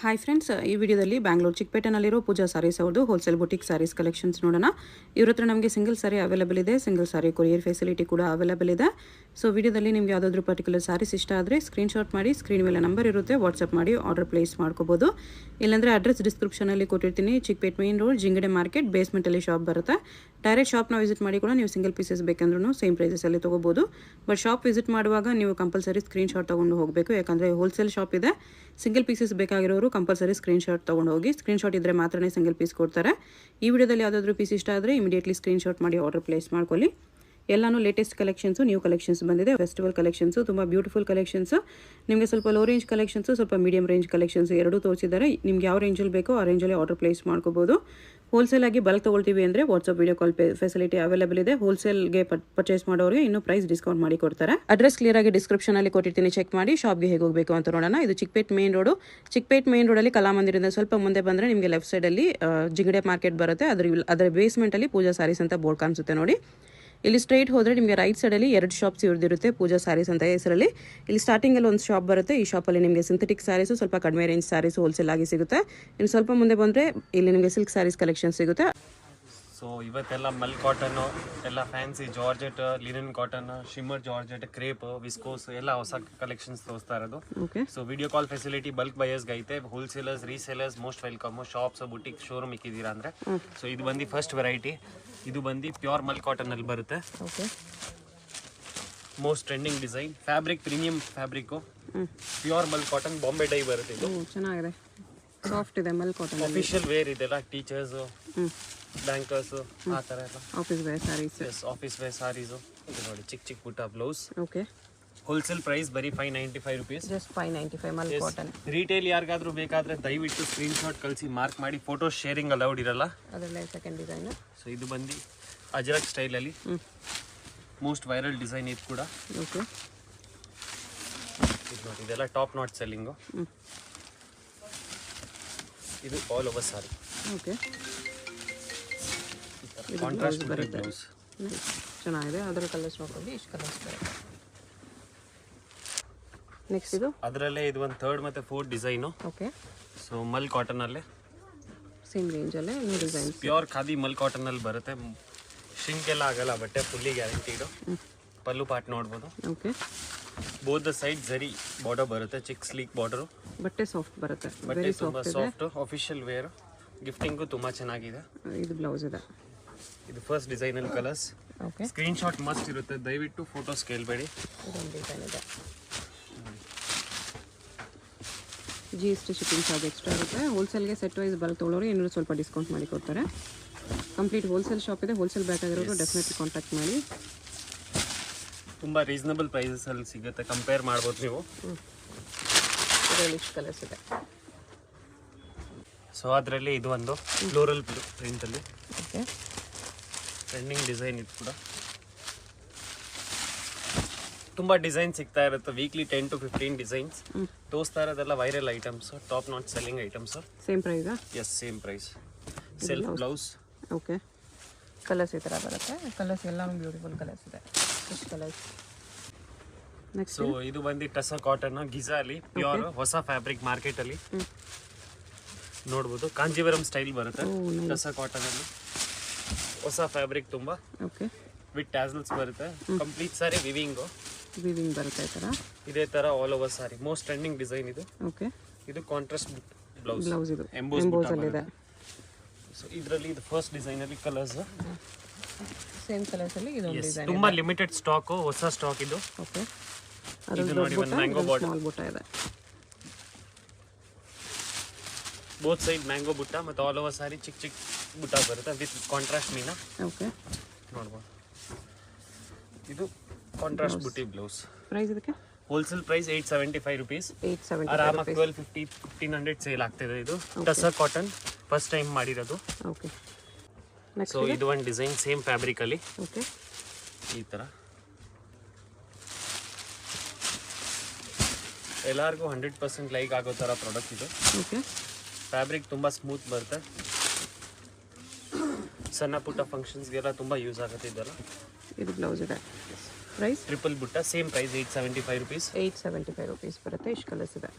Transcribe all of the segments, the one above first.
Hi friends, ಈ ವಿಡಿಯೋದಲ್ಲಿ ಬ್ಯಾಂಗ್ಳೂರು ಚಿಕ್ಕಪೇಟೆನಲ್ಲಿರೋ ಪೂಜಾ ಸಾರೀಸ್ ಅವ್ರದ್ದು ಹೋಲ್ಸೇಲ್ ಬುಟಿಕ್ ಸಾರೀಸ್ ಕಲೆಕ್ಷನ್ಸ್ ನೋಡೋಣ. ಇವ್ರ ಹತ್ರ ನಮಗೆ ಸಿಂಗಲ್ ಸಾರಿ ಅವೈಲೇಬಲ್ ಇದೆ, ಸಿಂಗಲ್ ಸಾರಿ ಕೊರಿಯರ್ ಫೆಸಿಲಿಟಿ ಕೂಡ ಅವೈಲೇಬಲ್ ಇದೆ. ಸೊ ವಿಡಿಯೋದಲ್ಲಿ ನಿಮ್ಗೆ ಯಾವುದಾದ್ರೂ ಪರ್ಟಿಕ್ಯುಲರ್ ಸಾರೀಸ್ ಇಷ್ಟ ಆದರೆ ಸ್ಕ್ರೀನ್ಶಾಟ್ ಮಾಡಿ, ಸ್ಕ್ರೀನ್ ಮೇಲೆ ನಂಬರ್ ಇರುತ್ತೆ, ವಾಟ್ಸಪ್ ಮಾಡಿ ಆರ್ಡರ್ ಪ್ಲೇಸ್ ಮಾಡ್ಕೋಬೋದು. ಇಲ್ಲಾಂದರೆ ಅಡ್ರೆಸ್ ಡಿಸ್ಕ್ರಿಪ್ಷನಲ್ಲಿ ಕೊಟ್ಟಿರ್ತೀನಿ. Chickpet main road, Jingade market, ಬೇಸ್ಮೆಂಟಲ್ಲಿ ಶಾಪ್ ಬರುತ್ತೆ. ಡೈರೆಕ್ಟ್ ಶಾಪ್ನ ವಿಸಿಟ್ ಮಾಡಿ ಕೂಡ ನೀವು ಸಿಂಗಲ್ ಪೀಸಸ್ ಬೇಕಂದ್ರೂ ಸೇಮ್ ಪ್ರೈಸಸಲ್ಲಿ ತೊಗೋಬೋದು. ಬಟ್ ಶಾಪ್ ವಿಸಿಟ್ ಮಾಡುವಾಗ ನೀವು ಕಂಪಲ್ಸರಿ ಸ್ಕ್ರೀನ್ಶಾಟ್ ತೊಗೊಂಡು ಹೋಗಬೇಕು, ಯಾಕಂದರೆ ಹೋಲ್ಸೇಲ್ ಶಾಪ್ ಇದೆ. ಸಿಂಗಲ್ ಪೀಸಸ್ ಬೇಕಾಗಿರೋರು ಕಂಪಲ್ಸರಿ ಸ್ಕ್ರೀನ್ಶಾಟ್ ತೊಗೊಂಡು ಹೋಗಿ. ಸ್ಕ್ರೀನ್ಶಾಟ್ ಇದ್ದರೆ ಮಾತ್ರನೇ ಸಿಂಗಲ್ ಪೀಸ್ ಕೊಡ್ತಾರೆ. ಈ ವಿಡಿಯೋದಲ್ಲಿ ಯಾವುದಾದ್ರೂ ಪೀಸ್ ಇಷ್ಟ ಆದರೆ ಇಮಿಡಿಯೇಟ್ಲಿ ಸ್ಕ್ರೀನ್ಶಾಟ್ ಮಾಡಿ ಆರ್ಡರ್ ಪ್ಲೇಸ್ ಮಾಡ್ಕೊಳ್ಳಿ. ಎಲ್ಲಾನು ಲೇಟೆಸ್ಟ್ ಕಲೆಕ್ಷನ್ಸು, ನ್ಯೂ ಕಲೆಕ್ಷನ್ಸ್ ಬಂದಿದೆ. ಫೆಸ್ಟಿವಲ್ ಕಲೆಕ್ಷನ್ಸು, ತುಂಬ ಬ್ಯೂಟಿಫುಲ್ ಕಲೆಕ್ಷನ್ಸು. ನಿಮಗೆ ಸ್ವಲ್ಪ ಲೋ ರೇಂಜ್ ಕಲೆಕ್ಷನ್ಸು, ಸ್ವಲ್ಪ ಮೀಡಿಯಂ ರೇಂಜ್ ಕಲೆಕ್ಷನ್ಸ್ ಎರಡೂ ತೋರಿಸಿದ್ದಾರೆ. ನಿಮ್ಗೆ ಯಾವ ರೇಂಜಲ್ಲಿ ಬೇಕೋ ಆ ರೇಂಜಲ್ಲಿ ಆರ್ಡರ್ ಪ್ಲೇಸ್ ಮಾಡ್ಕೋಬೋದು. ಹೋಲ್ಸೇಲ್ ಆಗಿ ಬಲ್ಕ್ ತೊಗೊಳ್ತೀವಿ ಅಂದರೆ WhatsApp video call facility available ಇದೆ. ಹೋಲ್ಸೇಲ್ಗೆ ಪರ್ಚೇಸ್ ಮಾಡೋರಿಗೆ ಇನ್ನೂ ಪ್ರೈಸ್ ಡಿಸ್ಕೌಂಟ್ ಮಾಡಿ ಕೊಡ್ತಾರೆ. ಅಡ್ರೆಸ್ ಕ್ಲಿಯರ್ ಆಗಿ ಡಿಸ್ಕ್ರಿಪ್ಷನಲ್ಲಿ ಕೊಟ್ಟಿರ್ತೀನಿ, ಚೆಕ್ ಮಾಡಿ. ಶಾಪ್ಗೆ ಹೇಗೆ ಹೋಗಬೇಕು ಅಂತ ನೋಡೋಣ. ಇದು Chikkapete main road. Chikkapete main ರೋಡಲ್ಲಿ ಕಲಾಮಂದಿರದಿಂದ ಸ್ವಲ್ಪ ಮುಂದೆ ಬಂದರೆ ನಿಮಗೆ ಲೆಫ್ಟ್ ಸೈಡಲ್ಲಿ ಜಿಂಗಡೆ ಮಾರ್ಕೆಟ್ ಬರುತ್ತೆ. ಅದರ ಬೇಸ್ಮೆಂಟಲ್ಲಿ ಪೂಜಾ ಸಾರೀಸ್ ಅಂತ ಬೋರ್ಡ್ ಕಾಣಿಸುತ್ತೆ ನೋಡಿ. ಇಲ್ಲಿ ಸ್ಟ್ರೈಟ್ ಹೋದರೆ ನಿಮಗೆ ರೈಟ್ ಸೈಡಲ್ಲಿ 2 ಶಾಪ್ಸ್ ಇವ್ರದಿರುತ್ತೆ, ಪೂಜಾ ಸ್ಯಾರೀಸ್ ಅಂತ ಹೆಸರಲ್ಲಿ. ಇಲ್ಲಿ ಸ್ಟಾರ್ಟಿಂಗಲ್ಲಿ ಒಂದು ಶಾಪ್ ಬರುತ್ತೆ. ಈ ಶಾಪಲ್ಲಿ ನಿಮಗೆ ಸಿಂಥೆಟಿಕ್ ಸ್ಯಾರೀಸು, ಸ್ವಲ್ಪ ಕಡಿಮೆ ರೇಂಜ್ ಸ್ಯಾರೀಸು ಹೋಲ್ಸೇಲ್ ಆಗಿ ಸಿಗುತ್ತೆ. ಇನ್ನು ಸ್ವಲ್ಪ ಮುಂದೆ ಬಂದರೆ ಇಲ್ಲಿ ನಿಮಗೆ ಸಿಲ್ಕ್ ಸ್ಯಾರೀಸ್ ಕಲೆಕ್ಷನ್ ಸಿಗುತ್ತೆ. ಸೊ ಇವತ್ತೆಲ್ಲ ಮಲ್ ಕಾಟನ್, ಎಲ್ಲ fancy georgette, linen cotton, shimmer georgette, crepe, viscose ಎಲ್ಲ ಹೊಸ ಕಲೆಕ್ಷನ್ಸ್ ತೋರಿಸ್ತಾ ಇರೋದು. So video call facility bulk ಬಯರ್ಸ್ಗೆ ಐತೆ. Wholesalers, resellers most welcome. Shops, boutique, showroom ಇಕ್ಕಿದ್ದೀರಾ ಅಂದರೆ. ಸೊ ಇದು ಬಂದು ಫಸ್ಟ್ ವೆರೈಟಿ. ಇದು ಬಂದು ಪ್ಯೂರ್ ಮಲ್ ಕಾಟನ್ ಅಲ್ಲಿ ಬರುತ್ತೆ. Most trending design. Fabric premium fabric, pure mul cotton, Bombay dye ಬರುತ್ತೆ. ಇದು ಚೆನ್ನಾಗಿದೆ, ಸಾಫ್ಟ್ ಇದೆ ಮಲ್ ಕಾಟನ್. ಅಫಿಷಿಯಲ್ ವೇರ್ ಇದೆಲ್ಲ, ಟೀಚರ್ಸ್, ಬ್ಯಾಂಕರ್ಸ್, ಆ ಥರ ಎಲ್ಲ office wear sarees. Office wear sarees. ಇದು ನೋಡಿ, ಚಿಕ್ಕ ಚಿಕ್ಕ ಪುಟ್ಟ ಬ್ಲೌಸ್. ಓಕೆ, ಹೋಲ್ಸೇಲ್ ಪ್ರೈಸ್ ಬರೀ 595 ರುಪೀಸ್. ಜಸ್ಟ್ 595 ಮಲ್ ಕಾಟನ್. ರಿಟೇಲ್ ಯಾರಿಗಾದ್ರೂ ಬೇಕಾದ್ರೆ ದಯವಿಟ್ಟು ಸ್ಕ್ರೀನ್ಶಾಟ್ ಕಳಿಸಿ, ಮಾರ್ಕ್ ಮಾಡಿ. ಫೋಟೋ ಶೇರಿಂಗ್ ಅಲೌಡ್ ಇರಲ್ಲ. ಅದರಲ್ಲೇ ಸೆಕೆಂಡ್ ಡಿಸೈನ್. ಸೊ ಇದು ಬಂದು ಅಜರಕ್ ಸ್ಟೈಲಲ್ಲಿ ಮೋಸ್ಟ್ ವೈರಲ್ ಡಿಸೈನ್ ಇದು ಕೂಡ. ಓಕೆ, ಇದು ನೋಡಿ, ಇದೆಲ್ಲ ಟಾಪ್ ನಾಟ್ ಸೆಲ್ಲಿಂಗು. ಇದು ಆಲ್ ಓವರ್ ಸಾರಿ. ಓಕೆ, ಕಾಂಟ್ರಾಸ್ಟ್ ಬ್ಲೌಸ್ ಚೆನ್ನಾಗಿದೆ. ಅದರ ಕಲರ್ಸ್ ನೋಡ್ಕೊಂಡು ಇಷ್ಟು ಕಲರ್ಸ್ ಬರುತ್ತೆ. ನೆಕ್ಸ್ಟ್ ಇದು ಅದರಲ್ಲೇ ಇದು ಒಂದು 3rd ಮತ್ತು 4th design. Okay, so mul cotton ಅಲ್ಲೇ ಸೇಮ್ ರೇಂಜಲ್ಲೇ new design. Pure khadi mul cotton ಅಲ್ಲಿ ಬರುತ್ತೆ. ಶಿಂಕ್ ಎಲ್ಲ ಆಗಲ್ಲ, ಬಟ್ಟೆ ಫುಲ್ಲಿ ಗ್ಯಾರಂಟಿಡು. ಪಲ್ಲು ಪಾಟ್ ನೋಡ್ಬೋದು. Okay, both side zari border ಬರುತ್ತೆ, ಚಿಕ್ಕ ಸ್ಲೀಕ್ ಬಾರ್ಡರು. ಬಟ್ಟೆ ಸಾಫ್ಟ್ ಬರುತ್ತೆ, ಬಟ್ಟೆ ತುಂಬ ಸಾಫ್ಟ್, ಆಫಿಷಿಯಲ್ ವೇರ್, ಗಿಫ್ಟಿಂಗು ತುಂಬ ಚೆನ್ನಾಗಿದೆ. ಇದು ಬ್ಲೌಸ್ ಇದೆ. ಇದು ಫಸ್ಟ್ ಡಿಸೈನಲ್ಲಿ ಕಲರ್ಸ್. ಓಕೆ, ಸ್ಕ್ರೀನ್ಶಾಟ್ ಮಸ್ಟ್ ಇರುತ್ತೆ, ದಯವಿಟ್ಟು ಫೋಟೋಸ್ ಕೇಳಬೇಡಿ. ಇದೊಂದು ಡಿಸೈನ್ ಇದೆ. GST ಶಿಪ್ಪಿಂಗ್ ಚಾರ್ಜ್ ಎಕ್ಸ್ಟ್ರಾ ಇರುತ್ತೆ. ಹೋಲ್ಸೇಲ್ಗೆ ಸೆಟ್ ವೈಸ್ ಬಲ್ಕ್ ತೊಗೊಳೋರು ಇನ್ನೂ ಸ್ವಲ್ಪ ಡಿಸ್ಕೌಂಟ್ ಮಾಡಿ ಕೊಡ್ತಾರೆ. ಕಂಪ್ಲೀಟ್ ಹೋಲ್ಸೇಲ್ ಶಾಪ್ ಇದೆ. ಹೋಲ್ಸೇಲ್ ಬೇಕಾಗಿರೋರು ಡೆಫಿನೆಟ್ಲಿ ಕಾಂಟ್ಯಾಕ್ಟ್ ಮಾಡಿ. ತುಂಬ ರೀಸನಬಲ್ ಪ್ರೈಸಸಲ್ಲಿ ಸಿಗುತ್ತೆ, ಕಂಪೇರ್ ಮಾಡ್ಬೋದು ನೀವು. ಇದರಲ್ಲಿ ಇಷ್ಟು ಕಲರ್ಸ್ ಇದೆ. ಸೊ ಅದರಲ್ಲಿ ಇದು ಒಂದು ಫ್ಲೋರಲ್ ಪ್ರಿಂಟಲ್ಲಿ ಓಕೆ, ಟ್ರೆಂಡಿಂಗ್ ಡಿಸೈನ್. ಇದು ಕೂಡ ತುಂಬ ಡಿಸೈನ್ ಸಿಗ್ತಾ ಇರುತ್ತೆ. ವೀಕ್ಲಿ 10 to 15 ಡಿಸೈನ್ಸ್ ತೋರಿಸ್ತಾ ಇರೋದೆಲ್ಲ viral items, top not selling items. Same ಪ್ರೈಸಾ? Yes, same price. Self blouse. Okay, colours ಈ ಥರ ಬರುತ್ತೆ. ಕಲರ್ಸ್ ಎಲ್ಲಾನು ಬ್ಯೂಟಿಫುಲ್ ಕಲರ್ಸ್ ಇದೆ. ಇಷ್ಟು ಕಲರ್ಸ್. ನೆಕ್ಸ್ಟ್ ಸೊ ಇದು ಬಂದು ಟಸ ಕಾಟನ್, ಗಿಜಾ ಅಲ್ಲಿ ಪ್ಯೂರ್ ಹೊಸ ಫ್ಯಾಬ್ರಿಕ್ ಮಾರ್ಕೆಟಲ್ಲಿ ನೋಡ್ಬೋದು. ಕಾಂಜೀವರಂ ಸ್ಟೈಲ್ ಬರುತ್ತೆ. ಟಸ ಕಾಟನ್ ಅಲ್ಲಿ ಹೊಸ ಫ್ಯಾಬ್ರಿಕ್ ತುಂಬ. ಓಕೆ, ವಿತ್ ಟ್ಯಾಸಲ್ಸ್ ಬರುತ್ತೆ. ಕಂಪ್ಲೀಟ್ ಸಾರಿ ವಿವಿಂಗು ಬರುತ್ತೆ ಈ ಥರ. ಇದೇ ಥರ ಆಲ್ ಓವರ್ ಸಾರಿ. ಮೋಸ್ಟ್ ಟ್ರೆಂಡಿಂಗ್ ಡಿಸೈನ್ ಇದು. ಓಕೆ, ಇದು ಕಾಂಟ್ರಾಸ್ಟ್ ಬ್ಲೌಸ್. ಇದು ಎಂಬೋಸ್ ಅಲ್ಲಿ ಇದೆ. ಸೊ ಇದರಲ್ಲಿ ಇದು ಫಸ್ಟ್ ಡಿಸೈನಲ್ಲಿ ಕಲರ್ಸ್. ಸೇಮ್ ಕಲರ್ಸ್ ಅಲ್ಲಿ ಇದೊಂದು ಡಿಸೈನ್. ತುಂಬಾ ಲಿಮಿಟೆಡ್ ಸ್ಟಾಕ್, ಹೊಸ ಸ್ಟಾಕ್ ಇದು. ಓಕೆ, ಇದು ನೋಡಿ, ಒಂದು ಮ್ಯಾಂಗೋ ಬಾರ್ಡರ್, ಸ್ಮಾಲ್ ಬುಟ್ಟ ಇದೆ. ಬೋತ್ ಸೈಡ್ ಮ್ಯಾಂಗೋ ಬುಟ್ಟ ಮತ್ತು ಆಲ್ ಓವರ್ ಸಾರಿ ಚಿಕ್ಕ ಚಿಕ್ಕ ಬುಟ್ಟ ಬರುತ್ತೆ ವಿತ್ ಕಾಂಟ್ರಾಸ್ಟ್ ಮೀನಾ. ಓಕೆ, ನೋಡ್ಬೋದು. ಇದು ಕಾಂಟ್ರಾಸ್ಟ್ ಬುಟ್ಟಿ ಬ್ಲೌಸ್. ಪ್ರೈಸ್ ಇದಕ್ಕೆ ಹೋಲ್ಸೇಲ್ ಪ್ರೈಸ್ 875 ರುಪೀಸ್. 875 ಆರಾಮಾಗಿ 1250-1500 ಸೇಲ್ ಆಗ್ತಿದೆ. ಇದು ಟಸ ಕಾಟನ್ ಫಸ್ಟ್ ಟೈಮ್ ಮಾಡಿರೋದು. ಓಕೆ, ಸೊ ಇದು ಒಂದು ಡಿಸೈನ್ ಸೇಮ್ ಫ್ಯಾಬ್ರಿಕ್ ಅಲ್ಲಿ. ಓಕೆ, ಈ ಥರ ಎಲ್ಲರಿಗೂ 100% ಲೈಕ್ ಆಗೋ ಥರ ಪ್ರಾಡಕ್ಟ್ ಇದು. ಓಕೆ, ಫ್ಯಾಬ್ರಿಕ್ ತುಂಬ ಸ್ಮೂತ್ ಬರುತ್ತೆ. ಸಣ್ಣ ಪುಟ್ಟ ಫಂಕ್ಷನ್ಸ್ಗೆಲ್ಲ ತುಂಬ ಯೂಸ್ ಆಗುತ್ತೆ ಇದೆಲ್ಲ. ಇದು ಬ್ಲೌಸ್ ಇದೆ. ಪ್ರೈಸ್ ಟ್ರಿಪಲ್ ಬುಟ್ಟ, ಸೇಮ್ ಪ್ರೈಸ್ 875 ರುಪೀಸ್. 875 ರುಪೀಸ್ ಬರುತ್ತೆ. ಇಷ್ಟು ಕಲರ್ಸ್ ಇದೆ.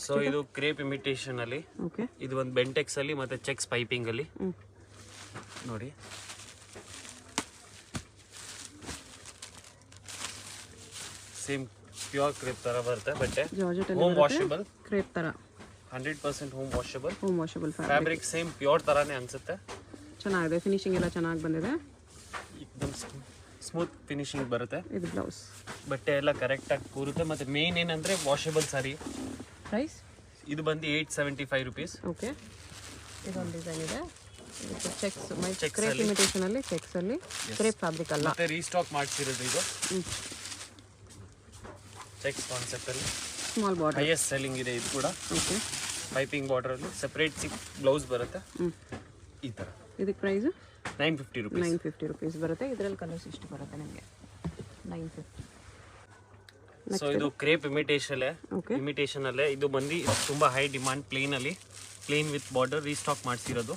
ಸೊ ಇದು ಕ್ರೇಪ್ ಇಮಿಟೇಷನ್ ಅಲ್ಲಿ, ಓಕೆ. ಇದು ಒಂದು ಬೆಂಟೆಕ್ಸ್ ಅಲ್ಲಿ ಮತ್ತೆ ಚೆಕ್ಸ್ ಪೈಪಿಂಗ್ ಅಲ್ಲಿ ನೋಡಿ. ಸೇಮ್ ಪ್ಯೂರ್ ಕ್ರೇಪ್ ತರ ಬರುತ್ತೆ ಬಟ್ಟೆ. ಹೋಮ್ ವಾಷಬಲ್ ಕ್ರೇಪ್ ತರ 100% home washable. Home washable fabric same pure ತರಾನೇ ಅನ್ಸುತ್ತೆ. ಚೆನ್ನಾಗಿದೆ, ಫಿನಿಶಿಂಗ್ ಎಲ್ಲ ಚೆನ್ನಾಗಿ ಬಂದಿದೆ. एकदम ಸ್ಮೂತ್ ಫಿನಿಶಿಂಗ್ ಬರುತ್ತೆ. ಇದು ಬ್ಲೌಸ್. ಬಟ್ಟೆ ಎಲ್ಲ ಕರೆಕ್ಟ್ ಆಗಿ ಕೂರುತ್ತೆ. ಮತ್ತೆ ಮೇನ್ ಏನಂದ್ರೆ ವಾಷಬಲ್ ಸಾರಿ. ಪ್ರೈಸ್ ಇದು ಬಂದು 875 rupees. ಓಕೆ. ಇದೊಂದು ಡಿಸೈನ್ ಇದೆ, ಚೆಕ್ಸ್ ಕ್ರೇಪ್ ಇಮಿಟೇಷನ್ ಅಲ್ಲಿ, ಚೆಕ್ಸ್ ಅಲ್ಲಿ ಕ್ರೇಪ್ ಫ್ಯಾಬ್ರಿಕ್ ಅಲ್ಲ, ಮತ್ತೆ ರೀಸ್ಟಾಕ್ ಮಾಡಿಸಿರೋದು ಇದು ಚೆಕ್ಸ್ ಕಾನ್ಸೆಪ್ಟ್ ಅಲ್ಲಿ. ಸ್ಮಾಲ್ ಬಾರ್ಡರ್, ಹೈಯೆಸ್ಟ್ ಸೆಲ್ಲಿಂಗ್ ಇದೆ ಇದು ಕೂಡ. ಓಕೆ. ಪೈಪಿಂಗ್ ಬಾರ್ಡರ್ ಅಲ್ಲಿ ಸೆಪರೇಟ್ ಬ್ಲೌಸ್ ಬರುತ್ತೆ ಈ ತರ. ಇದಕ್ಕೆ ಪ್ರೈಸ್ 950 rupees. 950 rupees ಬರುತ್ತೆ. ಇದರಲ್ಲಿ ಕಲರ್ಸ್ ಇಷ್ಟು ಬರುತ್ತೆ ನಿಮಗೆ, 950. ಸೊ ಇದು ಕ್ರೇಪ್ ಇಮಿಟೇಷನ್ ಓಕೆ. ಇಮಿಟೇಷನ್ ಅಲ್ಲೇ ಇದು ಬಂದು ತುಂಬಾ ಹೈ ಡಿಮಾಂಡ್. ಪ್ಲೇನ್ ಅಲ್ಲಿ, ಪ್ಲೇನ್ ವಿತ್ ಬಾರ್ಡರ್ ರೀಸ್ಟಾಕ್ ಮಾಡಿಸಿರೋದು.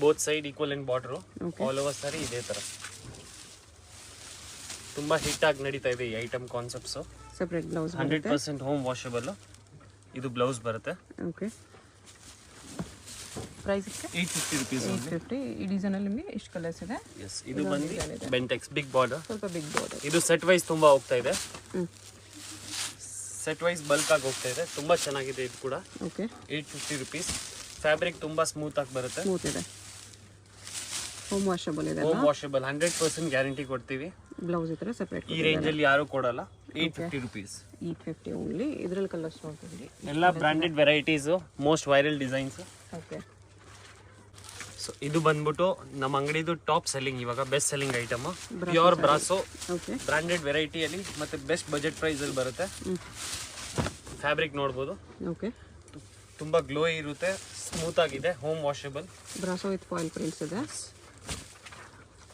Both side equal and border, all over saree ಇದೇ ತರ. ತುಂಬಾ ಹಿಟ್ ಆಗಿ ನಡೀತಾ ಇದೆ ಈ item concepts. Separate blouse 100% home washable. ಇದು ಬ್ಲೌಸ್ ಬರುತ್ತೆ. ಓಕೆ. Price 850 rupees. 850. ಈ ಡಿಸೈನ್ ಅಲ್ಲಿ ನಿಮಗೆ ಎಷ್ಟು ಕಲರ್ಸ್ ಇದೆ? ಎಸ್, ಇದು ಬಂದು ಬೆಂಟೆಕ್ಸ್ ಬಿಗ್ ಬಾರ್ಡರ್, ಸ್ವಲ್ಪ ಬಿಗ್ ಬಾರ್ಡರ್. ಇದು ಸೆಟ್ ವೈಸ್ ತುಂಬಾ ಹೋಗ್ತಾ ಇದೆ. ಸೆಟ್ ವೈಸ್ ಬಲ್ಕ್ ಆಗಿ ಹೋಗ್ತಾ ಇದೆ. ತುಂಬಾ ಚೆನ್ನಾಗಿದೆ ಇದು ಕೂಡ. ಓಕೆ. 850 rupees. ಫ್ಯಾಬ್ರಿಕ್ ತುಂಬಾ ಸ್ಮೂತ್ ಆಗಿ ಬರುತ್ತೆ. ಸ್ಮೂತ್ ಇದೆ, ಹೋಮ್ ವಾಷಬಲ್ ಇದೆ. ಹೋಮ್ ವಾಷಬಲ್ 100% ಗ್ಯಾರಂಟಿ ಕೊಡ್ತೀವಿ. ಬ್ಲೌಸ್ ಈ ತರ ಸೆಪರೇಟ್. ಈ ರೇಂಜ್ ಅಲ್ಲಿ ಯಾರು ಕೊಡಲ್ಲ. 850 rupees. 850 ಓನ್ಲಿ. ಇದರಲ್ಲಿ ಕಲರ್ಸ್ ನೋಡ್ತೀವಿ. ಎಲ್ಲ branded varieties, most viral designs. Okay. So ಇದು ಬಂದ್ಬಿಟ್ಟು ನಮ್ಮ ಅಂಗಡಿದು ಟಾಪ್ ಸೆಲ್ಲಿಂಗ್, ಇವಾಗ ಬೆಸ್ಟ್ ಸೆಲ್ಲಿಂಗ್ ಐಟಮ್. ಪ್ಯೂರ್ ಬ್ರಾಸೋ ಓಕೆ. ಬ್ರಾಂಡೆಡ್ ವೆರೈಟಿಯಲ್ಲಿ ಮತ್ತೆ ಬೆಸ್ಟ್ ಬಜೆಟ್ ಪ್ರೈಸ್ ಅಲ್ಲಿ ಬರುತ್ತೆ. ಫ್ಯಾಬ್ರಿಕ್ ನೋಡ್ಬೋದು, ಓಕೆ. ತುಂಬಾ ಗ್ಲೋ ಇರುತ್ತೆ, ಸ್ಮೂತ್ ಆಗಿದೆ, home washable. Brasso with foil prints ಇದೆ,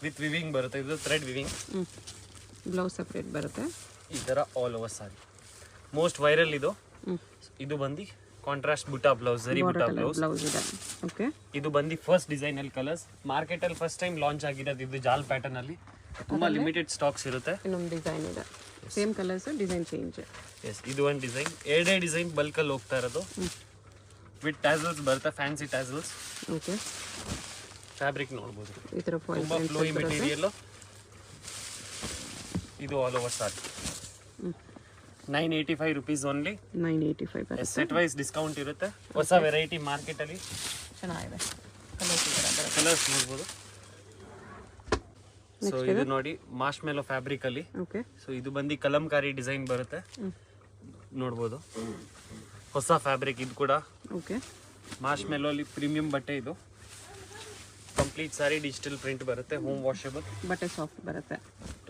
ವಿತ್ ವಿವಿಂಗ್ ಬರುತ್ತೆ. ಇದು ಥ್ರೆಡ್ ವಿವಿಂಗ್. ಬ್ಲೌಸ್ ಸೆಪರೇಟ್ ಬರುತ್ತೆ ಈ ತರ ಆಲ್ ಓವರ್ ಸಾರಿ. ಮೋಸ್ಟ್ ವೈರಲ್ ಇದು. ಇದು ಬಂದು ಕಾಂಟ್ರಾಸ್ಟ್ ಬುಟಾ ಬ್ಲೌಸ್, ಜರಿ ಬುಟಾ ಬ್ಲೌಸ್ ಇದೆ. ಓಕೆ. ಇದು ಬಂದು ಫಸ್ಟ್ ಡಿಸೈನ್ ಅಲ್ಲಿ ಕಲರ್ಸ್ ಮಾರ್ಕೆಟ್ ಅಲ್ಲಿ ಫಸ್ಟ್ ಟೈಮ್ ಲಾಂಚ್ ಆಗಿರೋದು. ಇದು ಜಾಲ್ ಪ್ಯಾಟರ್ನ್ ಅಲ್ಲಿ ತುಂಬಾ ಲಿಮಿಟೆಡ್ ಸ್ಟಾಕ್ಸ್ ಇರುತ್ತೆ. ಇನ್ನೊಂದು ಡಿಸೈನ್ ಇದೆ, same colours, design change. Yes, ಇದು ಒಂದು ಡಿಸೈನ್. ಎರಡೇ ಡಿಸೈನ್ ಬಲ್ಕ್ ಅಲ್ಲಿ ಹೋಗ್ತಾ ಇರೋದು. ವಿತ್ ಟ್ಯಾಸಲ್ಸ್ ಬರುತ್ತೆ, ಫ್ಯಾನ್ಸಿ ಟ್ಯಾಸಲ್ಸ್. ಓಕೆ. ಫ್ಯಾಬ್ರಿಕ್ ನೋಡ್ಬೋದು, ಈ ತರ ಫಾಯಿಲ್ ತುಂಬಾ ಫ್ಲೋಯಿ ಮೆಟೀರಿಯಲ್. ಇದು all over sari 985 rupees only. 985 ಬರುತ್ತೆ. ಸೆಟ್ ವೈಸ್ ಡಿಸ್ಕೌಂಟ್ ಇರುತ್ತೆ. ಹೊಸ ವೆರೈಟಿ ಮಾರ್ಕೆಟ್ ಅಲ್ಲಿ ಚೆನ್ನಾಗಿದೆ. ಕಲರ್ಸ್ ಕಲರ್ಸ್ ನೋಡ್ಬೋದು. ಸೊ ಇದು ನೋಡಿ ಮಾರ್ಶ್ ಮೆಲೋ ಫ್ಯಾಬ್ರಿಕ್ ಅಲ್ಲಿ. ಓಕೆ. ಸೊ ಇದು ಬಂದು ಕಲಂಕಾರಿ ಡಿಸೈನ್ ಬರುತ್ತೆ, ನೋಡ್ಬೋದು. ಹೊಸ ಫ್ಯಾಬ್ರಿಕ್ ಇದು ಕೂಡ. ಓಕೆ. ಮಾರ್ಶ್ ಮೆಲೋ ಅಲ್ಲಿ ಪ್ರೀಮಿಯಂ ಬಟ್ಟೆ ಇದು. ಕಂಪ್ಲೀಟ್ ಸಾರಿ ಡಿಜಿಟಲ್ ಪ್ರಿಂಟ್ ಬರುತ್ತೆ, ಹೋಮ್ ವಾಷಬಲ್. ಬಟ್ಟೆ ಸಾಫ್ಟ್ ಬರುತ್ತೆ,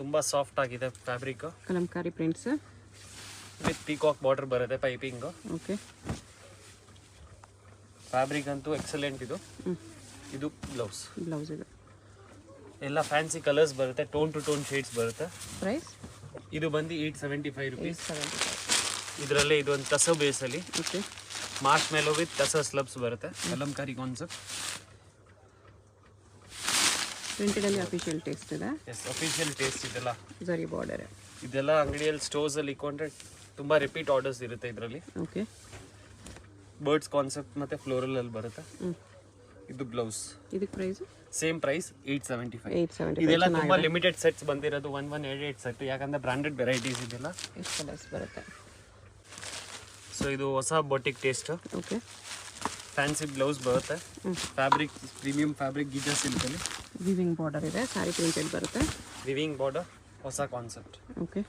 ತುಂಬಾ ಸಾಫ್ಟ್ ಆಗಿದೆ fabric. Kalamkari prints with peacock border ಬರುತ್ತೆ, ಪೈಪಿಂಗ್. ಓಕೆ. ಫ್ಯಾಬ್ರಿಕ್ ಅಂತೂ ಎಕ್ಸಲೆಂಟ್ ಇದು. ಇದು ಬ್ಲೌಸ್. ಬ್ಲೌಸ್ ಇದೆ, ಎಲ್ಲ ಫ್ಯಾನ್ಸಿ ಕಲರ್ಸ್ ಬರುತ್ತೆ, ಟೋನ್ ಟು ಟೋನ್ ಶೇಡ್ಸ್ ಬರುತ್ತೆ. ಪ್ರೈಸ್ ಇದು ಬಂದು 875 rupees. 875. ಇದರಲ್ಲೇ ಇದು ಒಂದು ಟಸ ಬೇಸ್ ಅಲ್ಲಿ. ಓಕೆ. ಮಾರ್ಶ್ ಮೆಲೋ ವಿತ್ ಟಸ ಸ್ಲಬ್ಸ್ ಬರುತ್ತೆ, ಕಲಂಕಾರಿ ಕಾನ್ಸೆಪ್ಟ್. ಪ್ರಿಂಟೆಡ್ ಅಲ್ಲಿ ಅಫಿಷಿಯಲ್ ಟೇಸ್ಟ್ ಇದೆ. ಎಸ್, ಅಫಿಷಿಯಲ್ ಟೇಸ್ಟ್ ಇದೆಲ್ಲ. ಜರಿ ಬಾರ್ಡರ್. ಇದೆಲ್ಲ ಅಂಗಡಿಯಲ್ಲಿ ಸ್ಟೋರ್ಸ್ ಅಲ್ಲಿ ಇಟ್ಕೊಂಡ್ರೆ ತುಂಬಾ ರಿಪೀಟ್ ಆರ್ಡರ್ಸ್ ಇರುತ್ತೆ ಇದರಲ್ಲಿ. ಓಕೆ. ಬರ್ಡ್ಸ್ ಕಾನ್ಸೆಪ್ಟ್ ಮತ್ತೆ ಫ್ಲೋರಲ್ ಅಲ್ಲಿ ಬರುತ್ತೆ. ಇದು ಬ್ಲೌಸ್. ಇದಕ್ಕೆ ಪ್ರೈಸ್ ಸೇಮ್ ಪ್ರೈಸ್ 875. 875. ಇದೆಲ್ಲ ತುಂಬಾ ಲಿಮಿಟೆಡ್ ಸೆಟ್ಸ್ ಬಂದಿರೋದು, 1188 ಸೆಟ್. ಯಾಕಂದ್ರೆ ಬ್ರಾಂಡೆಡ್ ವೆರೈಟೀಸ್ ಇದೆಲ್ಲ. ಎಷ್ಟು ಕಲರ್ಸ್ ಬರುತ್ತೆ? ಸೊ ಇದು ಹೊಸ boutique taste. Okay. Fancy blouse ಬರುತ್ತೆ. Fabric premium fabric Giza silk ಅಲ್ಲಿ. ವಿವಿಂಗ್ ಬಾರ್ಡರ್ ಇದೆ, ಸ್ಯಾರಿ ಪ್ರಿಂಟೆಡ್ ಬರುತ್ತೆ. ವಿವಿಂಗ್ ಬಾರ್ಡರ್, ಹೊಸ ಕಾನ್ಸೆಪ್ಟ್. ಓಕೆ.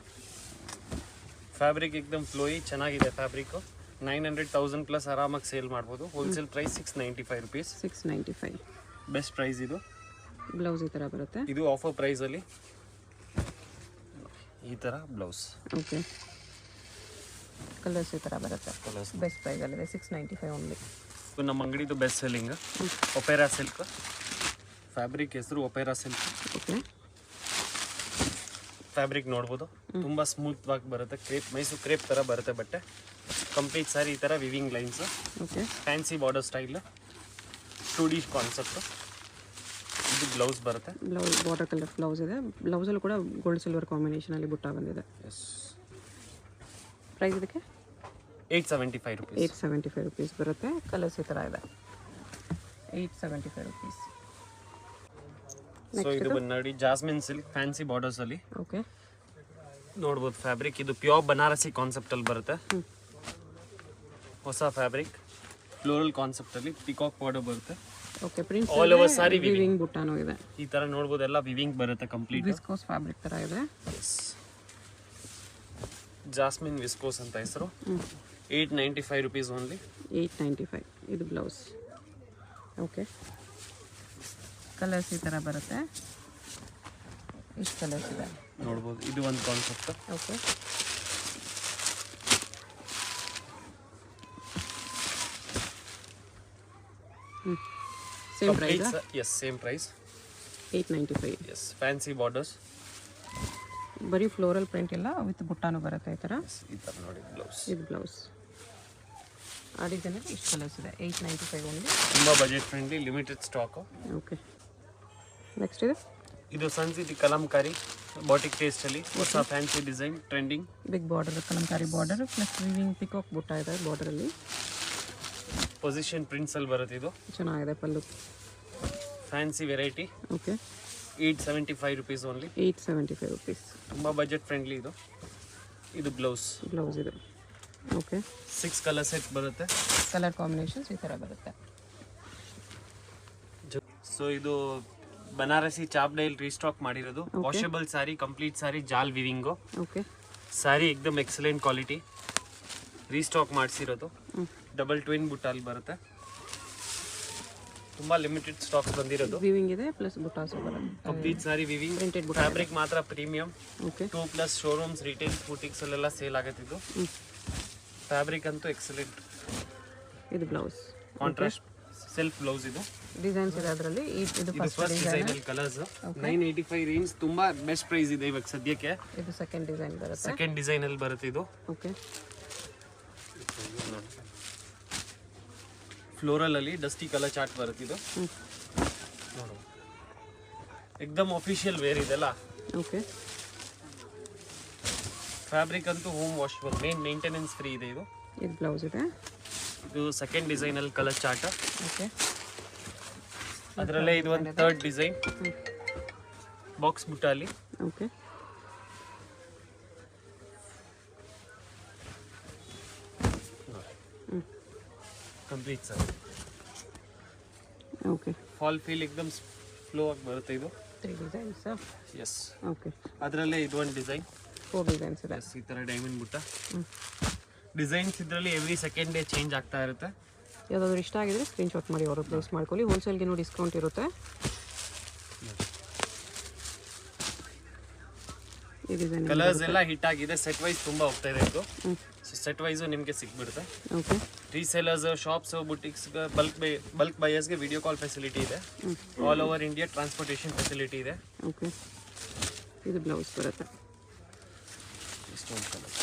ಫ್ಯಾಬ್ರಿಕ್ ಎಕ್ದಮ್ ಫ್ಲೋಯಿ, ಚೆನ್ನಾಗಿದೆ ಫ್ಯಾಬ್ರಿಕ್. 900,000 ಪ್ಲಸ್ ಆರಾಮಾಗಿ ಸೇಲ್ ಮಾಡ್ಬೋದು. Wholesale price 695 rupees. 695 best price ಇದು. ಬ್ಲೌಸ್ ಈ ಥರ ಬರುತ್ತೆ. ಇದು ಆಫರ್ ಪ್ರೈಸ್ ಅಲ್ಲಿ ಈ ಥರ ಬ್ಲೌಸ್. ಓಕೆ. ಕಲರ್ಸ್ ಈ ಥರ ಬರುತ್ತೆ. ಕಲರ್ಸ್ ಬೆಸ್ಟ್ ಪ್ರೈಸಲ್ಲಿದೆ, 695 ಓನ್ಲಿ. ಇದು ನಮ್ಮ ಅಂಗಡಿದು best selling opera silk. Fabric ಹೆಸರು ಒಪೆರಾ ಸಿಲ್ಕ್. ಓಕೆ. ಫ್ಯಾಬ್ರಿಕ್ ನೋಡ್ಬೋದು, ತುಂಬಾ ಸ್ಮೂತ್ ಆಗಿ ಬರುತ್ತೆ. ಕ್ರೇಪ್, ಮೈಸೂರು ಕ್ರೇಪ್ ಥರ ಬರುತ್ತೆ ಬಟ್ಟೆ. ಕಂಪ್ಲೀಟ್ ಸಾರಿ ಈ ಥರ viewing lines. Okay. Fancy border style, 2D concept. ಇದು ಬ್ಲೌಸ್ ಬರುತ್ತೆ. ಬ್ಲೌಸ್ ವಾಟರ್ ಕಲರ್ ಬ್ಲೌಸ್ ಇದೆ. ಬ್ಲೌಸಲ್ಲೂ ಕೂಡ ಗೋಲ್ಡ್ ಸಿಲ್ವರ್ ಕಾಂಬಿನೇಷನಲ್ಲಿ ಬುಟ್ಟ ಬಂದಿದೆ. ಎಸ್, ಪ್ರೈಸ್ ಇದಕ್ಕೆ 875 rupees. 875 rupees ಬರುತ್ತೆ. ಕಲರ್ಸ್ ಈ ಥರ ಇದೆ. 875 rupees. ಸೊ ಇದು ಬಂದು ನೋಡಿ ಜಾಸ್ಮಿನ್ ಸಿಲ್ಕ್ ಫ್ಯಾನ್ಸಿ ಬಾರ್ಡರ್ಸ್ ಅಲ್ಲಿ ಓಕೆ ನೋಡ್ಬೋದು ಫ್ಯಾಬ್ರಿಕ್. ಇದು ಪ್ಯೂರ್ ಬನಾರಸಿ ಕಾನ್ಸೆಪ್ಟ್ ಅಲ್ಲಿ ಬರುತ್ತೆ. ಹೊಸ ಫ್ಯಾಬ್ರಿಕ್ ಫ್ಲೋರಲ್ ಕಾನ್ಸೆಪ್ಟ್ ಅಲ್ಲಿ ಪಿಕಾಕ್ ಬಾರ್ಡರ್ ಬರುತ್ತೆ. ಓಕೆ ಪ್ರಿಂಟ್ ಆಲ್ ಓವರ್ ಸಾರಿ ವಿವಿಂಗ್ ಬುಟ್ಟಾನು ಇದೆ. ಈ ತರ ನೋಡ್ಬೋದು, ಎಲ್ಲ ವಿವಿಂಗ್ ಬರುತ್ತೆ ಕಂಪ್ಲೀಟ್. ವಿಸ್ಕೋಸ್ ಫ್ಯಾಬ್ರಿಕ್ ತರ ಇದೆ. ಜಾಸ್ಮಿನ್ ವಿಸ್ಕೋಸ್ ಅಂತ ಹೆಸರು. 895 rupees ಓನ್ಲಿ. 895. ಇದು ಬ್ಲೌಸ್. ಓಕೆ ಕಲರ್ಸ್ ಈ ಥರ ಬರುತ್ತೆ. ಇಷ್ಟು ಕಲರ್ಸ್ ಇದೆ ನೋಡ್ಬೋದು. ಇದು ಒಂದು concept. Okay same price. Yes same price 895. Yes fancy borders. ಬರೀ ಫ್ಲೋರಲ್ ಪ್ರಿಂಟ್ ಇಲ್ಲ, ವಿತ್ ಬುಟ್ಟಾನು ಬರುತ್ತೆ ಈ ಥರ. ಈ ಥರ ನೋಡಿ ಬ್ಲೌಸ್. ಇದು ಬ್ಲೌಸ್. ಆ ಡಿಸೈನಲ್ಲಿ ಇಷ್ಟು ಕಲರ್ಸ್ ಇದೆ. 895 ಓನ್ಲಿ. ತುಂಬ budget friendly, limited stock. Okay next ಇದೆ. ಇದು ಸನ್ಸಿಟಿ ಕಲಂಕಾರಿ ಬಾಟಿಕ್ ಟೇಸ್ಟ್ ಅಲ್ಲಿ ಹೊಸ fancy design trending. Big border kalamkari border plus weaving peacock butta ಇದೆ ಬಾರ್ಡರಲ್ಲಿ. ಪೊಸಿಷನ್ ಪ್ರಿಂಟ್ಸ್ ಅಲ್ಲಿ ಬರುತ್ತೆ. ಇದು ಚೆನ್ನಾಗಿದೆ pallu. Fancy variety. Okay 875 rupees only. 875 rupees. ತುಂಬ ಬಜೆಟ್ ಫ್ರೆಂಡ್ಲಿ ಇದು. ಇದು ಬ್ಲೌಸ್. ಬ್ಲೌಸ್ ಇದು. ಓಕೆ 6 ಕಲರ್ ಸೆಟ್ ಬರುತ್ತೆ. ಕಲರ್ ಕಾಂಬಿನೇಷನ್ಸ್ ಈ ಥರ ಬರುತ್ತೆ. ಸೊ ಇದು ಬನಾರಸಿ ಚಾಪ್ ಡೈಲ್ ರೀಸ್ಟಾಕ್ ಮಾಡಿರೋದು. Washable saree, complete saree, jaal weaving. Okay saree ಎಕ್ದಮ್ ಎಕ್ಸಲೆಂಟ್ ಕ್ವಾಲಿಟಿ. ರೀಸ್ಟಾಕ್ ಮಾಡಿಸಿರೋದು. ಡಬಲ್ ಟ್ವಿನ್ ಬುಟ್ಟಾಲ್ ಬರುತ್ತೆ. ತುಂಬಾ ಲಿಮಿಟೆಡ್ ಸ್ಟಾಕ್ ಬಂದಿರೋದು. ವಿವಿಂಗ್ ಇದೆ ಪ್ಲಸ್ ಬುಟ್ಟಾಸು ಬರುತ್ತೆ. Complete saree weaving. Printed butta. Fabric ಮಾತ್ರ premium. Okay 2+ showrooms retail boutiques ಅಲ್ಲೆಲ್ಲ ಸೇಲ್ ಆಗುತ್ತಿದ್ದು. ಫ್ಯಾಬ್ರಿಕ್ ಅಂತೂ ಎಕ್ಸಲೆಂಟ್. ಇದು ಬ್ಲೌಸ್. Contrast self blouse. ಇದು ಡಿಸೈನ್ಸ್ ಇದೆ ಅದರಲ್ಲಿ. ಇದು ಫಸ್ಟ್ ಡಿಸೈನ್ ಅಲ್ಲಿ ಕಲರ್ಸ್. 985 ರೇಂಜ್ ತುಂಬಾ ಬೆಸ್ಟ್ ಪ್ರೈಸ್ ಇದೆ ಇವಾಗ ಸದ್ಯಕ್ಕೆ. ಇದು ಸೆಕೆಂಡ್ ಡಿಸೈನ್ ಬರುತ್ತೆ. ಸೆಕೆಂಡ್ ಡಿಸೈನ್ ಅಲ್ಲಿ ಬರುತ್ತೆ ಇದು. ಓಕೆ ಫ್ಲೋರಲ್ ಅಲ್ಲಿ ಡಸ್ಟಿ ಕಲರ್ ಚಾರ್ಟ್ ಬರುತ್ತೆ ಇದು. ನೋಡು ಎಕ್ದಮ್ ಅಫಿಷಿಯಲ್ ವೇರ್ ಇದೆಲ್ಲ. ಓಕೆ ಫ್ಯಾಬ್ರಿಕ್ ಅಂತೂ ಹೋಮ್ ವಾಷಬಲ್, ಮೇಂಟೆನೆನ್ಸ್ ಫ್ರೀ ಇದೆ ಇದು. ಇದು ಬ್ಲೌಸ್ ಇದೆ. ಇದು ಸೆಕೆಂಡ್ ಡಿಸೈನ್ ಅಲ್ಲಿ ಕಲರ್ ಚಾರ್ಟ್. ಓಕೆ ಅದರಲ್ಲೇ ಇದು ಒಂದು ಥರ್ಡ್ ಡಿಸೈನ್ ಬಾಕ್ಸ್ ಬುಟ್ಟಾಲಿ. Okay complete sir. Okay fall feel ಎಕ್ದಮ್ ಫ್ಲೋ ಆಗಿ ಬರುತ್ತೆ ಇದು. 3 ಡಿಸೈನ್ಸ್. ಎಸ್ ಓಕೆ ಅದರಲ್ಲೇ ಇದು ಒಂದು ಡಿಸೈನ್. 4 ಡಿಸೈನ್ಸ್ ಇದೆ. ಈ ಥರ ಡೈಮಂಡ್ ಬುಟ್ಟ ಡಿಸೈನ್ಸ್ ಇದರಲ್ಲಿ ಎವ್ರಿ ಸೆಕೆಂಡ್ ಡೇ ಚೇಂಜ್ ಆಗ್ತಾ ಇರುತ್ತೆ. ಯಾವುದಾದ್ರು ಇಷ್ಟ ಆಗಿದ್ರೆ ಸ್ಕ್ರೀನ್ಶಾಟ್ ಮಾಡಿ ಅವರು ಪ್ಲೇಸ್ ಮಾಡ್ಕೊಳ್ಳಿ. ಹೋಲ್ಸೇಲ್ಗೆ ಡಿಸ್ಕೌಂಟ್ ಇರುತ್ತೆ. ಈ ಡಿಸೈನ್ ಕಲರ್ಸ್ ಎಲ್ಲ ಹಿಟ್ ಆಗಿದೆ. ಸೆಟ್ ವೈಸ್ ತುಂಬಾ ಹೋಗ್ತಾ ಇದೆ ಇದು. ಸೊ ಸೆಟ್ ವೈಸ್ ನಿಮಗೆ ಸಿಕ್ಬಿಡುತ್ತೆ. Okay resellers, shops, boutiques, bulk ಬಯರ್ಸ್ಗೆ ವಿಡಿಯೋ ಕಾಲ್ ಫೆಸಿಲಿಟಿ ಇದೆ. All over India transportation facility ಇದೆ. ಓಕೆ ಇದು ಬ್ಲೌಸ್ ಬರುತ್ತೆ. ಇಷ್ಟೊಂದು ಕಲರ್